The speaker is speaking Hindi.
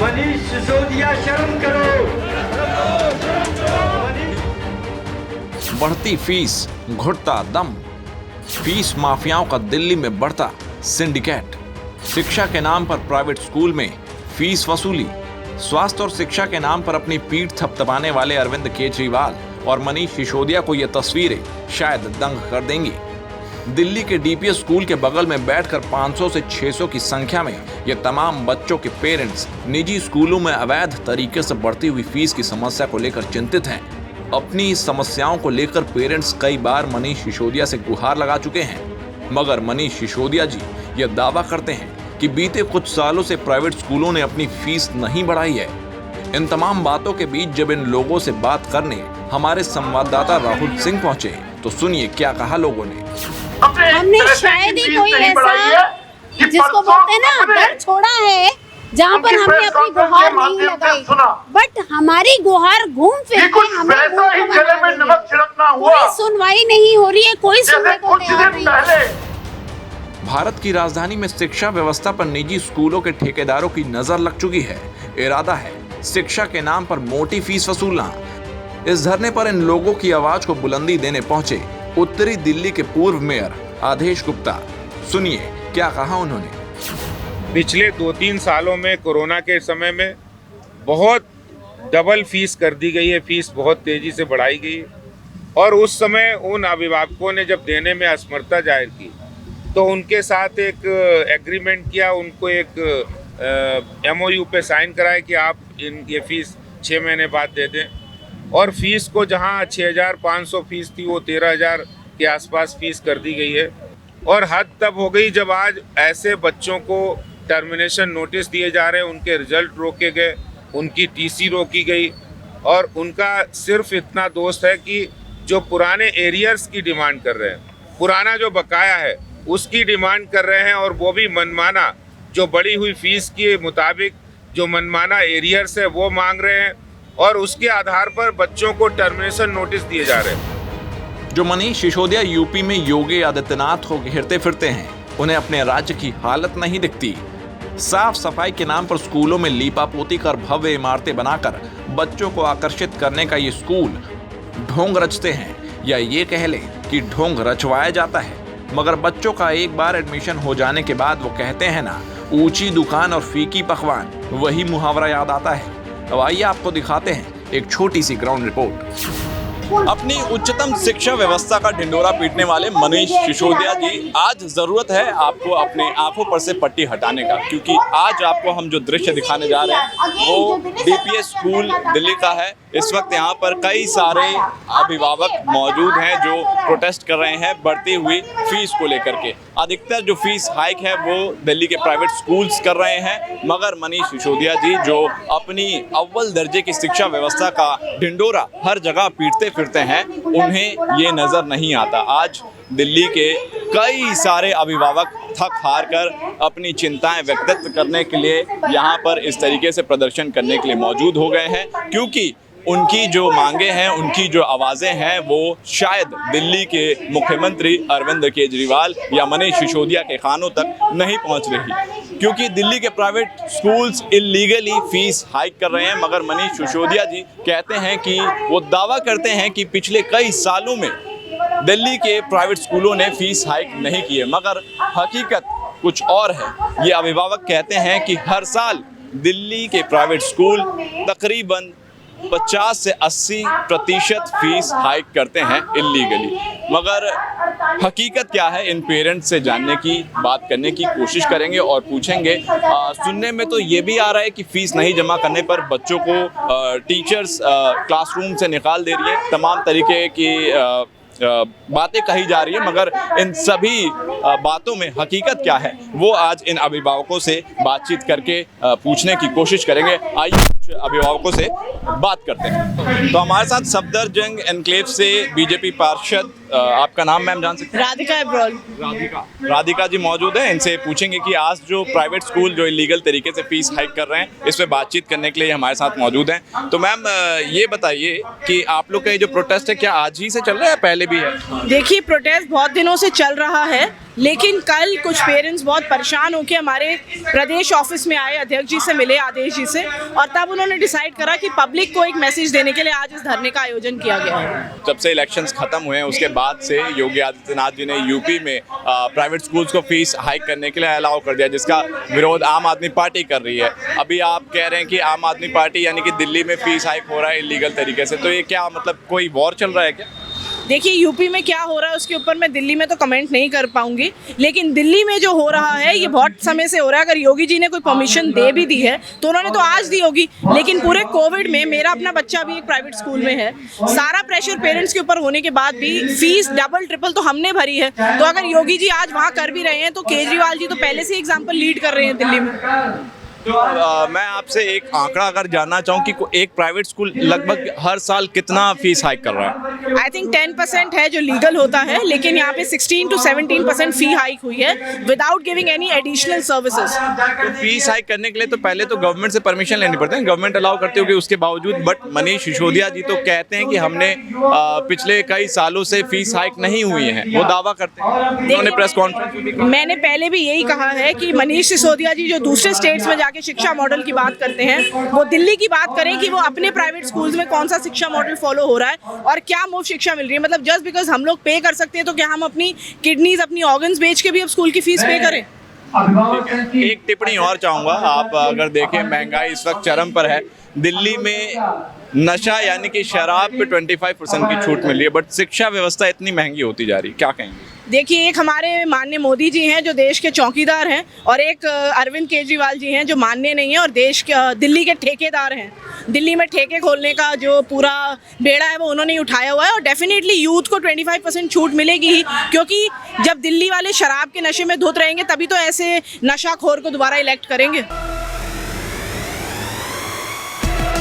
मनीष सिसोदिया शर्म करो। बढ़ती फीस, घुटता दम, फीस माफियाओं का दिल्ली में बढ़ता सिंडिकेट, शिक्षा के नाम पर प्राइवेट स्कूल में फीस वसूली, स्वास्थ्य और शिक्षा के नाम पर अपनी पीठ थपथपाने वाले अरविंद केजरीवाल और मनीष सिसोदिया को ये तस्वीरें शायद दंग कर देंगी। दिल्ली के डीपीएस स्कूल के बगल में बैठकर 500 से 600 की संख्या में ये तमाम बच्चों के पेरेंट्स निजी स्कूलों में अवैध तरीके से बढ़ती हुई फीस की समस्या को लेकर चिंतित हैं। अपनी इस समस्याओं को लेकर पेरेंट्स कई बार मनीष सिसोदिया से गुहार लगा चुके हैं, मगर मनीष सिसोदिया जी ये दावा करते हैं कि बीते कुछ सालों से प्राइवेट स्कूलों ने अपनी फीस नहीं बढ़ाई है। इन तमाम बातों के बीच जब इन लोगों से बात करने हमारे संवाददाता राहुल सिंह पहुंचे तो सुनिए क्या कहा लोगों ने। हमने शायद ही कोई ऐसा जिसको बोलते हैं ना डर छोड़ा है जहाँ पर हमने अपनी गुहार नहीं लगाई, बट हमारी गुहार घूम फिर के हमें कोई सुनवाई नहीं हो रही है, कोई सुनने को तैयार नहीं। भारत की राजधानी में शिक्षा व्यवस्था पर निजी स्कूलों के ठेकेदारों की नजर लग चुकी है। इरादा है शिक्षा के नाम पर मोटी फीस वसूलना। इस धरने पर इन लोगों की आवाज को बुलंदी देने पहुंचे उत्तरी दिल्ली के पूर्व मेयर आदेश गुप्ता। सुनिए क्या कहा उन्होंने। पिछले 2-3 सालों में कोरोना के समय में बहुत डबल फीस कर दी गई है, फीस बहुत तेजी से बढ़ाई गई है और उस समय उन अभिभावकों ने जब देने में असमर्थता जाहिर की तो उनके साथ एक एग्रीमेंट किया, उनको एक MOU पे साइन कराए कि आप ये फीस 6 महीने बाद दे दें और फीस को जहां 6,500 फीस थी वो 13,000 के आसपास फीस कर दी गई है। और हद तब हो गई जब आज ऐसे बच्चों को टर्मिनेशन नोटिस दिए जा रहे हैं, उनके रिजल्ट रोके गए, उनकी TC रोकी गई और उनका सिर्फ इतना दोस्त है कि जो पुराने एरियर्स की डिमांड कर रहे हैं, पुराना जो बकाया है उसकी डिमांड कर रहे हैं और वो भी मनमाना जो बढ़ी हुई फीस के मुताबिक जो मनमाना एरियर्स है वो मांग रहे हैं और उसके आधार पर बच्चों को टर्मिनेशन नोटिस दिए जा रहे हैं। जो मनीष सिसोदिया यूपी में योगी आदित्यनाथ को घेरते फिरते हैं, उन्हें अपने राज्य की हालत नहीं दिखती। साफ सफाई के नाम पर स्कूलों में लीपापोती कर भव्य इमारतें बनाकर बच्चों को आकर्षित करने का ये स्कूल ढोंग रचते हैं, या ये कह लें कि ढोंग रचवाया जाता है। मगर बच्चों का एक बार एडमिशन हो जाने के बाद वो कहते हैं ना, ऊंची दुकान और फीकी पकवान, वही मुहावरा याद आता है। अब आइए आपको दिखाते हैं एक छोटी सी ग्राउंड रिपोर्ट। अपनी उच्चतम शिक्षा व्यवस्था का ढिंडोरा पीटने वाले मनीष सिसोदिया जी, आज जरूरत है आपको अपने आंखों पर से पट्टी हटाने का, क्योंकि आज आपको हम जो दृश्य दिखाने जा रहे हैं वो डीपीएस स्कूल दिल्ली का है। इस वक्त यहाँ पर कई सारे अभिभावक मौजूद हैं जो प्रोटेस्ट कर रहे हैं बढ़ती हुई फीस को लेकर के। अधिकतर जो फीस हाइक है वो दिल्ली के प्राइवेट स्कूल्स कर रहे हैं, मगर मनीष सिसोदिया जी जो अपनी अव्वल दर्जे की शिक्षा व्यवस्था का ढिंडोरा हर जगह पीटते फिरते हैं, उन्हें ये नजर नहीं आता। आज दिल्ली के कई सारे अभिभावक थक हार कर अपनी चिंताएं व्यक्त करने के लिए यहाँ पर इस तरीके से प्रदर्शन करने के लिए मौजूद हो गए हैं, क्योंकि उनकी जो मांगे हैं, उनकी जो आवाज़ें हैं वो शायद दिल्ली के मुख्यमंत्री अरविंद केजरीवाल या मनीष सिसोदिया के कानों तक नहीं पहुंच रही, क्योंकि दिल्ली के private schools illegally fees hike कर रहे हैं। मगर मनीष सिसोदिया जी कहते हैं कि वो दावा करते हैं कि पिछले कई सालों में दिल्ली के प्राइवेट स्कूलों ने फीस हाइक नहीं की है, मगर हकीकत कुछ और है। ये अभिभावक कहते हैं कि हर साल दिल्ली के प्राइवेट स्कूल तकरीबन 50 से 80% फीस हाइक करते हैं इल्लीगली। मगर हकीकत क्या है, इन पेरेंट्स से जानने की, बात करने की कोशिश करेंगे और पूछेंगे। सुनने में तो ये भी आ रहा है कि फीस नहीं जमा करने पर बच्चों को टीचर्स क्लासरूम से निकाल दे रही है, तमाम तरीके की बातें कही जा रही है। मगर इन सभी बातों में हकीकत क्या है वो आज इन अभिभावकों से बातचीत करके पूछने की कोशिश करेंगे। आइए कुछ अभिभावकों से बात करते हैं। तो हमारे साथ सफदरजंग एनक्लेव से बीजेपी पार्षद, आपका नाम मैम जान सकते हैं? राधिका एब्रोल। राधिका जी मौजूद हैं, इनसे पूछेंगे कि आज जो प्राइवेट स्कूल जो इलीगल तरीके से फीस हाइक कर रहे हैं, इस पे बातचीत करने के लिए हमारे साथ मौजूद हैं। तो मैम ये बताइए कि आप लोग का ये जो प्रोटेस्ट है क्या आज ही से चल रहा है, पहले भी है? देखिए, प्रोटेस्ट बहुत दिनों से चल रहा है लेकिन कल कुछ पेरेंट्स बहुत परेशान होकर हमारे प्रदेश ऑफिस में आए, अध्यक्ष जी से मिले, आदेश जी से, और तब उन्होंने डिसाइड करा कि पब्लिक को एक मैसेज देने के लिए आज इस धरने का आयोजन किया गया है। जब से इलेक्शंस खत्म हुए हैं उसके बाद से योगी आदित्यनाथ जी ने यूपी में प्राइवेट स्कूल्स को फीस हाइक करने के लिए अलाउ कर दिया, जिसका विरोध आम आदमी पार्टी कर रही है। अभी आप कह रहे हैं कि आम आदमी पार्टी यानी कि दिल्ली में फीस हाइक हो रहा है इलीगल तरीके से, तो ये क्या मतलब कोई वॉर चल रहा है क्या? देखिए, यूपी में क्या हो रहा है उसके ऊपर मैं दिल्ली में तो कमेंट नहीं कर पाऊंगी, लेकिन दिल्ली में जो हो रहा है ये बहुत समय से हो रहा है। अगर योगी जी ने कोई परमिशन दे भी दी है तो उन्होंने तो आज दी होगी, लेकिन पूरे कोविड में मेरा अपना बच्चा भी एक प्राइवेट स्कूल में है, सारा प्रेशर पेरेंट्स के ऊपर होने के बाद भी फीस डबल ट्रिपल तो हमने भरी है। तो अगर योगी जी आज वहाँ कर भी रहे हैं तो केजरीवाल जी तो पहले से एग्जाम्पल लीड कर रहे हैं दिल्ली में। तो मैं आपसे एक आंकड़ा अगर जानना चाहूँ कि एक प्राइवेट स्कूल लगभग हर साल कितना फीस हाइक कर रहा है? आई थिंक 10% है जो लीगल होता है, लेकिन यहाँ पे 16 to 17% फी हाइक हुई है without giving any additional services. तो फीस हाइक करने के लिए तो पहले तो गवर्नमेंट से परमिशन लेनी पड़ती है, गवर्नमेंट अलाउ करती होगी उसके बावजूद, बट मनीष सिसोदिया जी तो कहते हैं कि हमने पिछले कई सालों से फीस हाइक नहीं हुई है, वो दावा करते हैं। उन्होंने प्रेस कॉन्फ्रेंस, मैंने पहले भी यही कहा है कि मनीष सिसोदिया जी जो दूसरे स्टेट्स में के शिक्षा मॉडल की बात करते हैं, वो दिल्ली की बात करें कि वो अपने प्राइवेट स्कूल्स में कौन सा शिक्षा मॉडल फॉलो हो रहा है और क्या मुफ्त शिक्षा मिल रही है। मतलब जस्ट बिकॉज हम लोग पे कर सकते हैं तो क्या हम अपनी किडनीज, अपनी ऑर्गन्स बेच के भी अब स्कूल की फीस पे करें? एक टिप्पणी और चाहूंगा, आप अगर देखें महंगाई इस वक्त चरम पर है, दिल्ली में नशा यानी कि शराब पे 25% की छूट मिली है, बट शिक्षा व्यवस्था इतनी महंगी होती जा रही है, क्या कहेंगे? देखिए, एक हमारे माननीय मोदी जी हैं जो देश के चौकीदार हैं, और एक अरविंद केजरीवाल जी हैं जो माननीय नहीं है और दिल्ली के ठेकेदार हैं। दिल्ली में ठेके खोलने का जो पूरा बेड़ा है वो उन्होंने ही उठाया हुआ है, और डेफिनेटली यूथ को 25% छूट मिलेगी ही, क्योंकि जब दिल्ली वाले शराब के नशे में धुत रहेंगे तभी तो ऐसे नशाखोर को दोबारा इलेक्ट करेंगे।